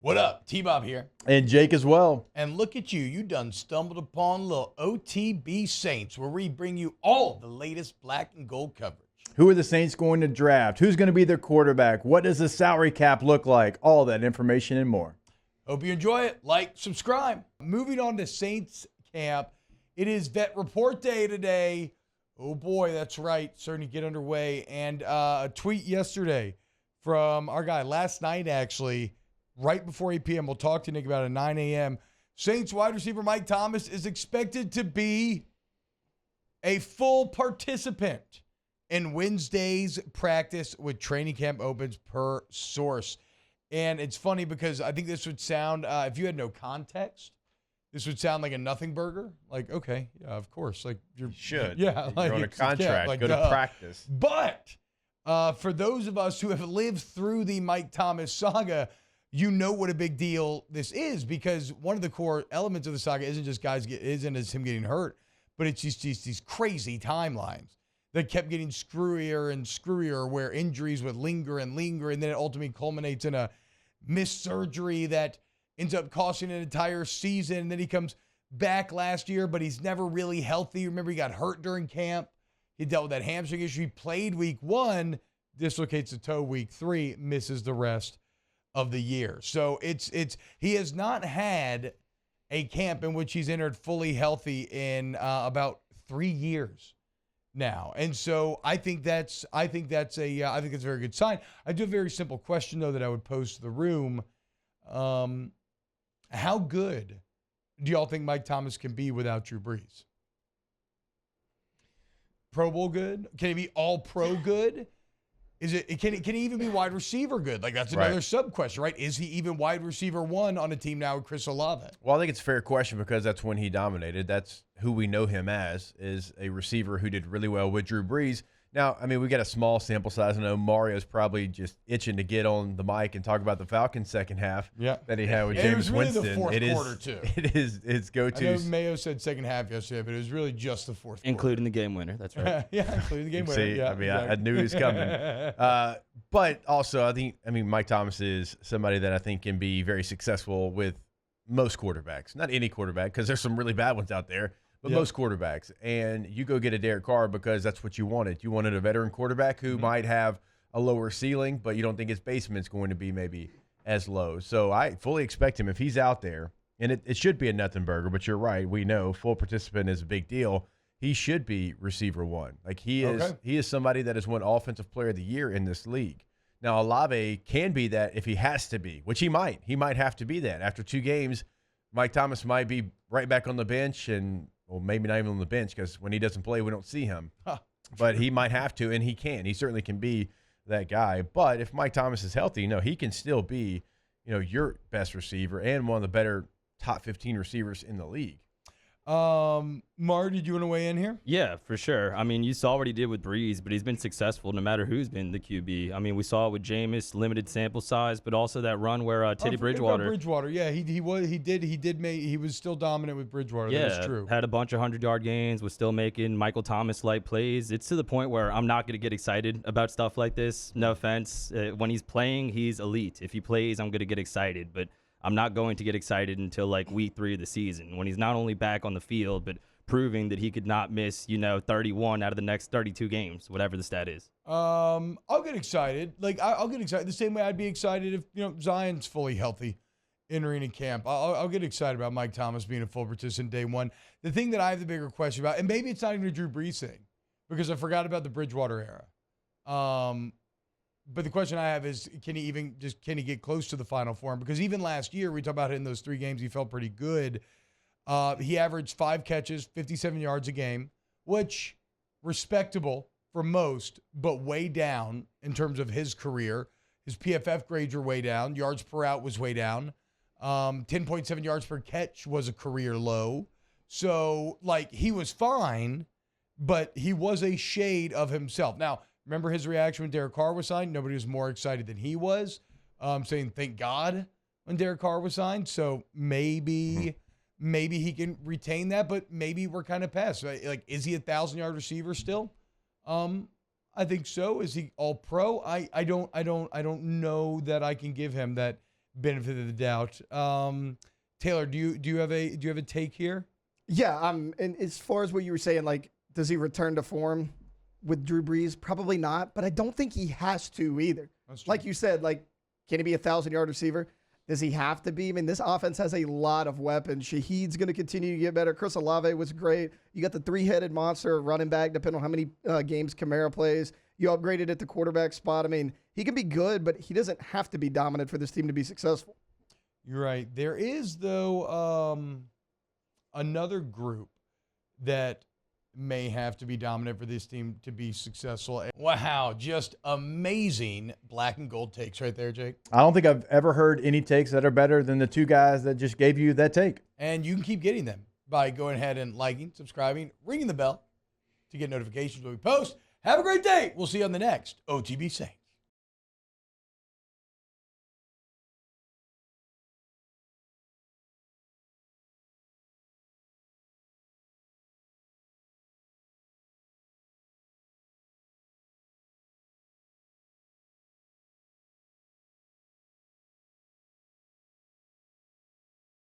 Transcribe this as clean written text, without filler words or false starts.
What up? T-Bob here. And Jake as well. And look at you. You done stumbled upon little OTB Saints, where we bring you all the latest black and gold coverage. Who are the Saints going to draft? Who's going to be their quarterback? What does the salary cap look like? All that information and more. Hope you enjoy it. Like, subscribe. Moving on to Saints camp. It is Vet Report Day today. Oh boy, that's right. Starting to get underway. And a tweet yesterday from our guy last night, actually, right before 8 p.m. We'll talk to Nick about it at 9 a.m. Saints wide receiver Mike Thomas is expected to be a full participant in Wednesday's practice with training camp opens per source. And it's funny because I think this would sound, if you had no context, this would sound like a nothing burger. Like, okay, yeah, of course. Like you should. Yeah. You're like, on a contract. like, go to practice. But for those of us who have lived through the Mike Thomas saga, you know what a big deal this is, because one of the core elements of the saga isn't just isn't as him getting hurt, but it's just these crazy timelines that kept getting screwier and screwier, where injuries would linger, and then it ultimately culminates in a missed surgery that ends up costing an entire season. And then he comes back last year, but he's never really healthy. Remember, he got hurt during camp. He dealt with that hamstring issue. He played week 1, dislocates the toe week 3, misses the rest of the year. So he has not had a camp in which he's entered fully healthy in about 3 years now. And so I think that's a very good sign. I do have a very simple question though that I would pose to the room. How good do y'all think Mike Thomas can be without Drew Brees? Pro Bowl good? Can he be all pro good? Can he even be wide receiver good? Like, that's another sub question, right? Is he even wide receiver 1 on a team now with Chris Olave? Well, I think it's a fair question because that's when he dominated. That's who we know him as, is a receiver who did really well with Drew Brees. Now, I mean, we got a small sample size. I know Mario's probably just itching to get on the mic and talk about the Falcons second half that he had with Jameis Winston. It was really Winston. the fourth quarter, too. It is his go-to. I know Mayo said second half yesterday, but it was really just the fourth including the game winner. That's right. Yeah, including the game winner. See, yeah, I mean, exactly. I knew he was coming. But also, I mean, Mike Thomas is somebody that I think can be very successful with most quarterbacks. Not any quarterback, because there's some really bad ones out there, but most quarterbacks. And you go get a Derek Carr because that's what you wanted. You wanted a veteran quarterback who might have a lower ceiling, but you don't think his basement's going to be maybe as low. So I fully expect him, if he's out there, and it should be a nothing burger, but you're right. We know full participant is a big deal. He should be receiver 1. Like, he is somebody that has won Offensive Player of the Year in this league. Now, Olave can be that if he has to be, which he might. He might have to be that. After 2 games, Mike Thomas might be right back on the bench, and well, maybe not even on the bench, because when he doesn't play, we don't see him. But he might have to, and he can. He certainly can be that guy. But if Mike Thomas is healthy, he can still be, your best receiver and one of the better top 15 receivers in the league. Mar, did you want to weigh in here? Yeah, for sure. I mean, you saw what he did with Breeze, but he's been successful no matter who's been the QB. I mean, we saw it with Jameis, limited sample size, but also that run where Teddy Bridgewater. Yeah, he was still dominant with Bridgewater. Yeah, that's true. Had a bunch of 100-yard gains, was still making Michael Thomas-like plays. It's to the point where I'm not going to get excited about stuff like this. No offense. When he's playing, he's elite. If he plays, I'm going to get excited, but I'm not going to get excited until like week 3 of the season, when he's not only back on the field, but proving that he could not miss, 31 out of the next 32 games, whatever the stat is. I'll get excited. Like, I'll get excited the same way I'd be excited if, Zion's fully healthy entering a camp. I'll get excited about Mike Thomas being a full participant day 1. The thing that I have the bigger question about, and maybe it's not even a Drew Brees thing, because I forgot about the Bridgewater era. But the question I have is, can he get close to the Final Four? Because even last year, we talked about it in those 3 games, he felt pretty good. He averaged 5 catches, 57 yards a game, which respectable for most, but way down in terms of his career. His PFF grades are way down. Yards per out was way down. 10.7 yards per catch was a career low. So, like, he was fine, but he was a shade of himself. Now, remember his reaction when Derek Carr was signed? Nobody was more excited than he was, saying thank God when Derek Carr was signed. So maybe he can retain that, but maybe we're kind of past. Like, is he a 1,000-yard receiver still? I think so. Is he all pro? I don't know that I can give him that benefit of the doubt. Taylor, do you have a take here? Yeah, and as far as what you were saying, like, does he return to form with Drew Brees? Probably not, but I don't think he has to either. Like you said, like, can he be a 1,000-yard receiver? Does he have to be? I mean, this offense has a lot of weapons. Shaheed's going to continue to get better. Chris Olave was great. You got the three-headed monster running back, depending on how many games Kamara plays. You upgraded at the quarterback spot. I mean, he can be good, but he doesn't have to be dominant for this team to be successful. You're right. There is, though, another group that may have to be dominant for this team to be successful. Wow, just amazing black and gold takes right there, Jake. I don't think I've ever heard any takes that are better than the two guys that just gave you that take. And you can keep getting them by going ahead and liking, subscribing, ringing the bell to get notifications when we post. Have a great day. We'll see you on the next OTB Saints.